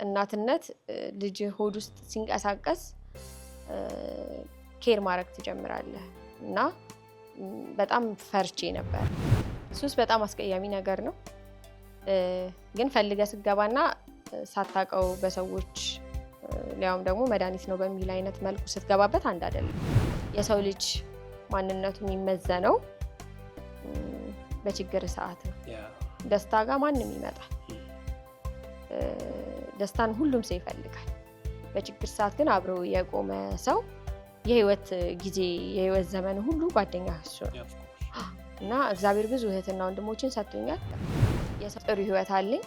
እናትነት ልጅ ሆድ ውስጥ ሲንቀሳቀስ ኬር ማድረግ ትጀምራለህ እና በጣም ፈርቼ ነበር። ሱስ በጣም አስቀያሚ ነገር ነው። ግን ፈልገህ ስትገባና ሳታውቀው በሰዎች ሊያውም ደግሞ መድኃኒት ነው በሚል አይነት መልኩ ስትገባበት አንድ አይደለም። የሰው ልጅ ማንነቱ የሚመዘነው በችግር ሰዓት ነው። ደስታ ጋር ማንም ይመጣል። ደስታን ሁሉም ሰው ይፈልጋል። በችግር ሰዓት ግን አብሮ የቆመ ሰው የህይወት ጊዜ የህይወት ዘመን ሁሉ ጓደኛ እሱ ነው እና እግዚአብሔር ብዙ እህትና ወንድሞችን ሰጥቶኛል። የጥሩ ህይወት አለኝ።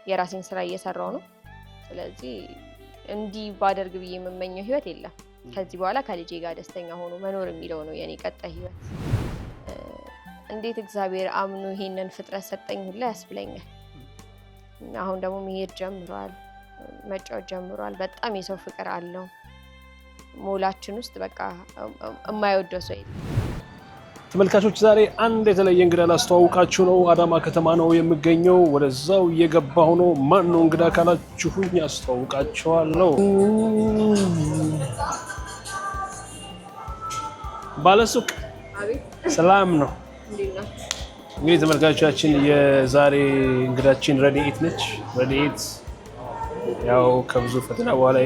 የራሴን ስራ እየሰራው ነው። ስለዚህ እንዲህ ባደርግ ብዬ የምመኘው ህይወት የለም። ከዚህ በኋላ ከልጄ ጋር ደስተኛ ሆኖ መኖር የሚለው ነው የኔ ቀጣይ ህይወት። እንዴት እግዚአብሔር አምኖ ይሄንን ፍጥረት ሰጠኝ ሁላ ያስብለኛል። አሁን ደግሞ መሄድ ጀምሯል፣ መጫወት ጀምሯል። በጣም የሰው ፍቅር አለው። ሞላችን ውስጥ በቃ የማይወደው ሰው የለም። ተመልካቾች ዛሬ አንድ የተለየ እንግዳ ላስተዋውቃችሁ ነው። አዳማ ከተማ ነው የምገኘው። ወደዛው እየገባሁ ነው። ማን ነው እንግዳ ካላችሁኝ አስተዋውቃችኋለሁ። ባለሱቅ ሰላም ነው። እንግዲህ ተመልካቾቻችን የዛሬ እንግዳችን ረድኤት ነች። ረድኤት ያው ከብዙ ፈተና በኋላ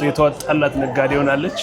የተዋጣላት ነጋዴ ሆናለች።